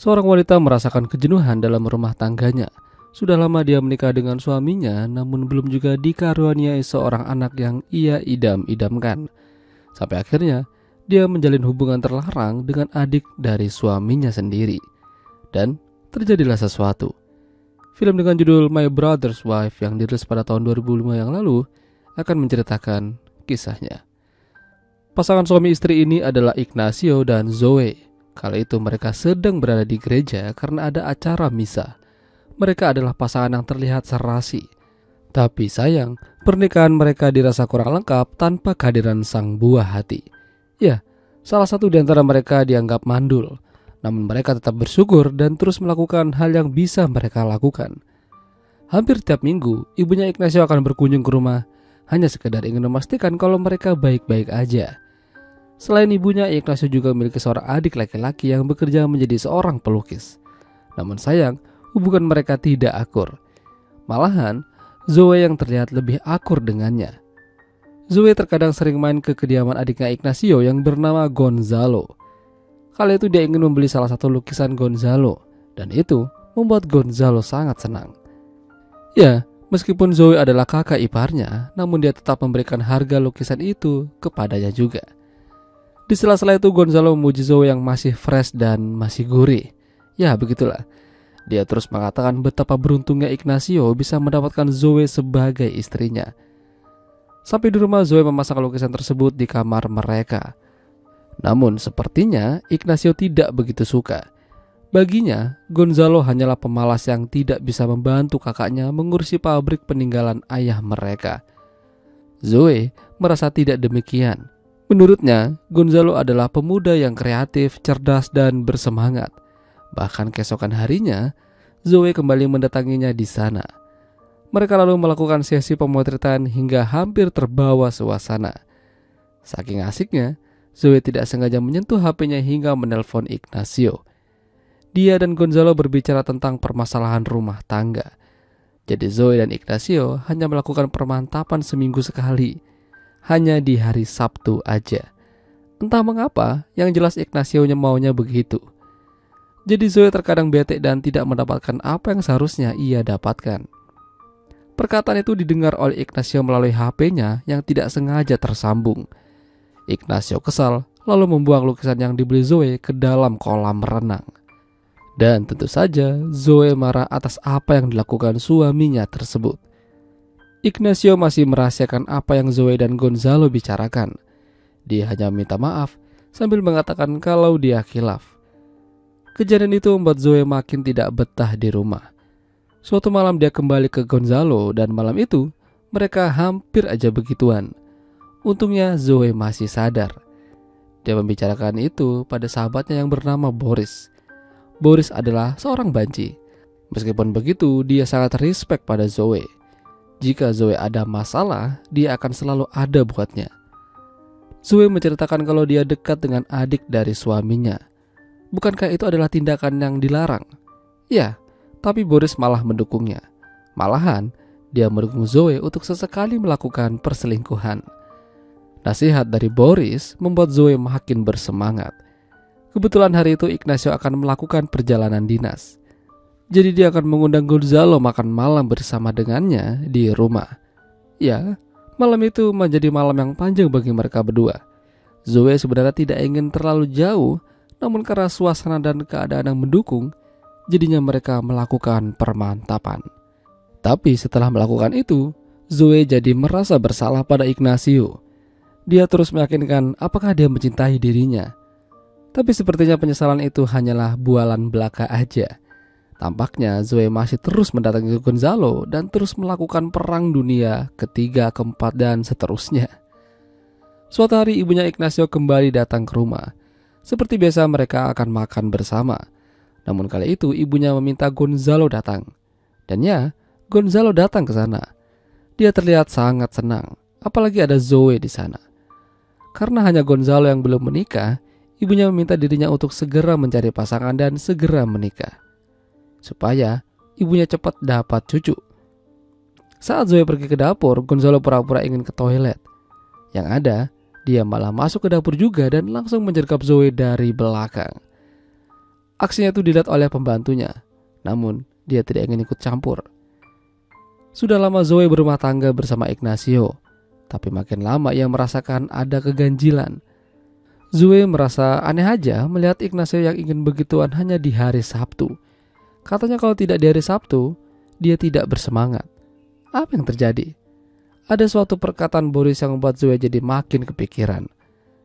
Seorang wanita merasakan kejenuhan dalam rumah tangganya. Sudah lama dia menikah dengan suaminya, namun belum juga dikaruniai seorang anak yang ia idam-idamkan. Sampai akhirnya, dia menjalin hubungan terlarang dengan adik dari suaminya sendiri. Dan terjadilah sesuatu. Film dengan judul My Brother's Wife yang dirilis pada tahun 2005 yang lalu akan menceritakan kisahnya. Pasangan suami istri ini adalah Ignacio dan Zoe. Kala itu mereka sedang berada di gereja karena ada acara misa. Mereka adalah pasangan yang terlihat serasi. Tapi sayang, pernikahan mereka dirasa kurang lengkap tanpa kehadiran sang buah hati. Ya, salah satu di antara mereka dianggap mandul. Namun mereka tetap bersyukur dan terus melakukan hal yang bisa mereka lakukan. Hampir tiap minggu, ibunya Ignacio akan berkunjung ke rumah, hanya sekedar ingin memastikan kalau mereka baik-baik aja. Selain ibunya, Ignacio juga memiliki seorang adik laki-laki yang bekerja menjadi seorang pelukis. Namun sayang, hubungan mereka tidak akur. Malahan, Zoe yang terlihat lebih akur dengannya. Zoe terkadang sering main ke kediaman adiknya Ignacio yang bernama Gonzalo. Kala itu dia ingin membeli salah satu lukisan Gonzalo, dan itu membuat Gonzalo sangat senang. Ya, meskipun Zoe adalah kakak iparnya, namun dia tetap memberikan harga lukisan itu kepadanya juga. Di sela-sela itu Gonzalo memuji Zoe yang masih fresh dan masih gurih. Ya, begitulah. Dia terus mengatakan betapa beruntungnya Ignacio bisa mendapatkan Zoe sebagai istrinya. Sampai di rumah, Zoe memasang lukisan tersebut di kamar mereka. Namun sepertinya Ignacio tidak begitu suka. Baginya, Gonzalo hanyalah pemalas yang tidak bisa membantu kakaknya mengurusi pabrik peninggalan ayah mereka. Zoe merasa tidak demikian. Menurutnya, Gonzalo adalah pemuda yang kreatif, cerdas, dan bersemangat. Bahkan keesokan harinya, Zoe kembali mendatanginya di sana. Mereka lalu melakukan sesi pemotretan hingga hampir terbawa suasana. Saking asiknya, Zoe tidak sengaja menyentuh HP-nya hingga menelpon Ignacio. Dia dan Gonzalo berbicara tentang permasalahan rumah tangga. Jadi Zoe dan Ignacio hanya melakukan permantapan seminggu sekali. Hanya di hari Sabtu aja. Entah mengapa, yang jelas Ignacio-nya maunya begitu. Jadi Zoe terkadang bete dan tidak mendapatkan apa yang seharusnya ia dapatkan. Perkataan itu didengar oleh Ignacio melalui HP-nya yang tidak sengaja tersambung. Ignacio kesal, lalu membuang lukisan yang dibeli Zoe ke dalam kolam renang. Dan tentu saja Zoe marah atas apa yang dilakukan suaminya tersebut. Ignacio masih merahasiakan apa yang Zoe dan Gonzalo bicarakan. Dia hanya minta maaf sambil mengatakan kalau dia khilaf. Kejadian itu membuat Zoe makin tidak betah di rumah. Suatu malam dia kembali ke Gonzalo dan malam itu mereka hampir aja begituan. Untungnya Zoe masih sadar. Dia membicarakan itu pada sahabatnya yang bernama Boris. Boris adalah seorang banci. Meskipun begitu, dia sangat respect pada Zoe. Jika Zoe ada masalah, dia akan selalu ada buatnya. Zoe menceritakan kalau dia dekat dengan adik dari suaminya. Bukankah itu adalah tindakan yang dilarang? Ya, tapi Boris malah mendukungnya. Malahan, dia mendukung Zoe untuk sesekali melakukan perselingkuhan. Nasihat dari Boris membuat Zoe makin bersemangat. Kebetulan hari itu Ignacio akan melakukan perjalanan dinas. Jadi dia akan mengundang Gonzalo makan malam bersama dengannya di rumah. Ya, malam itu menjadi malam yang panjang bagi mereka berdua. Zoe sebenarnya tidak ingin terlalu jauh, namun karena suasana dan keadaan yang mendukung, jadinya mereka melakukan permantapan. Tapi setelah melakukan itu, Zoe jadi merasa bersalah pada Ignacio. Dia terus meyakinkan apakah dia mencintai dirinya. Tapi sepertinya penyesalan itu hanyalah bualan belaka aja. Tampaknya Zoe masih terus mendatangi Gonzalo dan terus melakukan perang dunia ketiga, keempat, dan seterusnya. Suatu hari ibunya Ignacio kembali datang ke rumah. Seperti biasa mereka akan makan bersama. Namun kali itu ibunya meminta Gonzalo datang. Dan ya, Gonzalo datang ke sana. Dia terlihat sangat senang, apalagi ada Zoe di sana. Karena hanya Gonzalo yang belum menikah, ibunya meminta dirinya untuk segera mencari pasangan dan segera menikah, supaya ibunya cepat dapat cucu. Saat Zoe pergi ke dapur, Gonzalo pura-pura ingin ke toilet. Yang ada, dia malah masuk ke dapur juga dan langsung menyergap Zoe dari belakang. Aksinya itu dilihat oleh pembantunya, namun dia tidak ingin ikut campur. Sudah lama Zoe berumah tangga bersama Ignacio, tapi makin lama ia merasakan ada keganjilan. Zoe merasa aneh aja melihat Ignacio yang ingin begituan hanya di hari Sabtu. Katanya kalau tidak di hari Sabtu, dia tidak bersemangat. Apa yang terjadi? Ada suatu perkataan Boris yang membuat Zoe jadi makin kepikiran.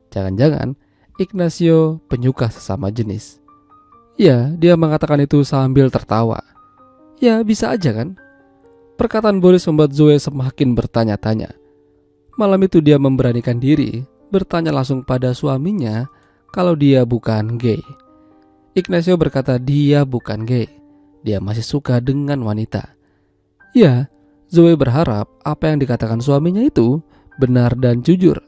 Jangan-jangan Ignacio penyuka sesama jenis. Ya, dia mengatakan itu sambil tertawa. Ya, bisa aja kan? Perkataan Boris membuat Zoe semakin bertanya-tanya. Malam itu dia memberanikan diri bertanya langsung pada suaminya kalau dia bukan gay. Ignacio berkata dia bukan gay. Dia masih suka dengan wanita. Ya, Zoe berharap apa yang dikatakan suaminya itu benar dan jujur.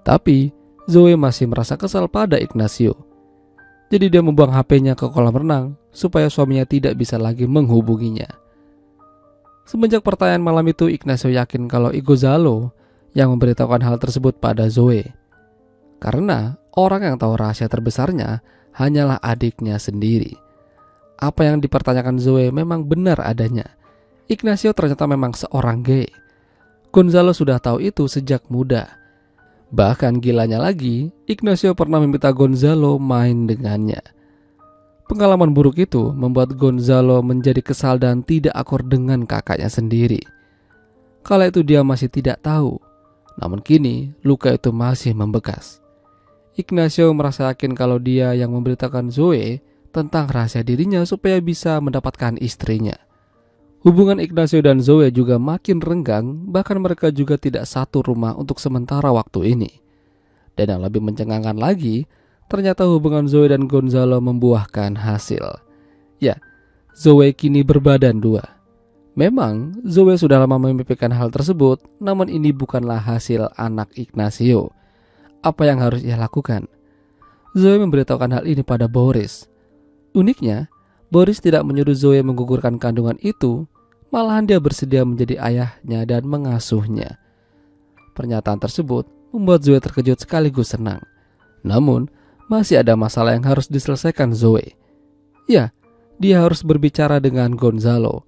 Tapi Zoe masih merasa kesal pada Ignacio. Jadi dia membuang HP-nya ke kolam renang supaya suaminya tidak bisa lagi menghubunginya. Semenjak pertanyaan malam itu, Ignacio yakin kalau Igozalo yang memberitahukan hal tersebut pada Zoe. Karena orang yang tahu rahasia terbesarnya hanyalah adiknya sendiri. Apa yang dipertanyakan Zoe memang benar adanya. Ignacio ternyata memang seorang gay. Gonzalo sudah tahu itu sejak muda. Bahkan gilanya lagi, Ignacio pernah meminta Gonzalo main dengannya. Pengalaman buruk itu membuat Gonzalo menjadi kesal dan tidak akur dengan kakaknya sendiri. Kala itu dia masih tidak tahu, namun kini luka itu masih membekas. Ignacio merasa yakin kalau dia yang memberitakan Zoe tentang rahasia dirinya supaya bisa mendapatkan istrinya. Hubungan Ignacio dan Zoe juga makin renggang, bahkan mereka juga tidak satu rumah untuk sementara waktu ini. Dan yang lebih mencengangkan lagi, ternyata hubungan Zoe dan Gonzalo membuahkan hasil. Ya, Zoe kini berbadan dua. Memang Zoe sudah lama memimpikan hal tersebut, namun ini bukanlah hasil anak Ignacio. Apa yang harus ia lakukan? Zoe memberitahukan hal ini pada Boris. Uniknya, Boris tidak menyuruh Zoe menggugurkan kandungan itu, malahan dia bersedia menjadi ayahnya dan mengasuhnya. Pernyataan tersebut membuat Zoe terkejut sekaligus senang. Namun, masih ada masalah yang harus diselesaikan Zoe. Ya, dia harus berbicara dengan Gonzalo.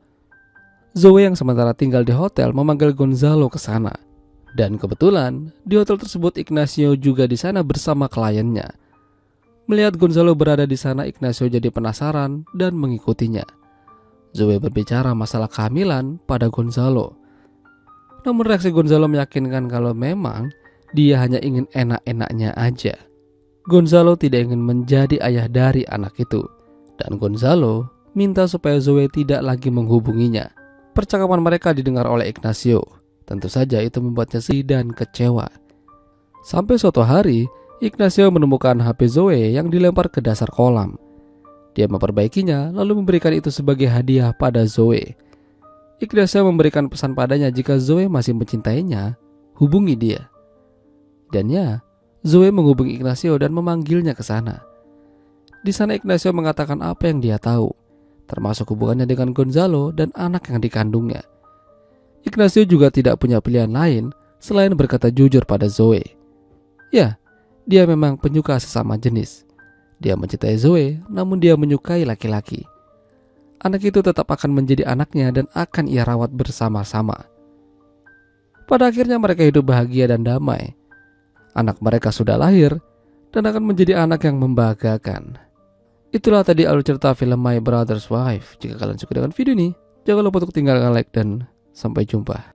Zoe yang sementara tinggal di hotel memanggil Gonzalo ke sana. Dan kebetulan, di hotel tersebut Ignacio juga di sana bersama kliennya. Melihat Gonzalo berada di sana, Ignacio jadi penasaran dan mengikutinya. Zoe berbicara masalah kehamilan pada Gonzalo. Namun reaksi Gonzalo meyakinkan kalau memang dia hanya ingin enak-enaknya aja. Gonzalo tidak ingin menjadi ayah dari anak itu. Dan Gonzalo minta supaya Zoe tidak lagi menghubunginya. Percakapan mereka didengar oleh Ignacio. Tentu saja itu membuatnya sedih dan kecewa. Sampai suatu hari, Ignacio menemukan HP Zoe yang dilempar ke dasar kolam. Dia memperbaikinya lalu memberikan itu sebagai hadiah pada Zoe. Ignacio memberikan pesan padanya jika Zoe masih mencintainya, hubungi dia. Dan ya, Zoe menghubungi Ignacio dan memanggilnya ke sana. Di sana Ignacio mengatakan apa yang dia tahu, termasuk hubungannya dengan Gonzalo dan anak yang dikandungnya. Ignacio juga tidak punya pilihan lain selain berkata jujur pada Zoe. Ya, dia memang penyuka sesama jenis. Dia mencintai Zoe, namun dia menyukai laki-laki. Anak itu tetap akan menjadi anaknya dan akan ia rawat bersama-sama. Pada akhirnya mereka hidup bahagia dan damai. Anak mereka sudah lahir dan akan menjadi anak yang membanggakan. Itulah tadi alur cerita film My Brother's Wife. Jika kalian suka dengan video ini, jangan lupa untuk tinggalkan like dan sampai jumpa.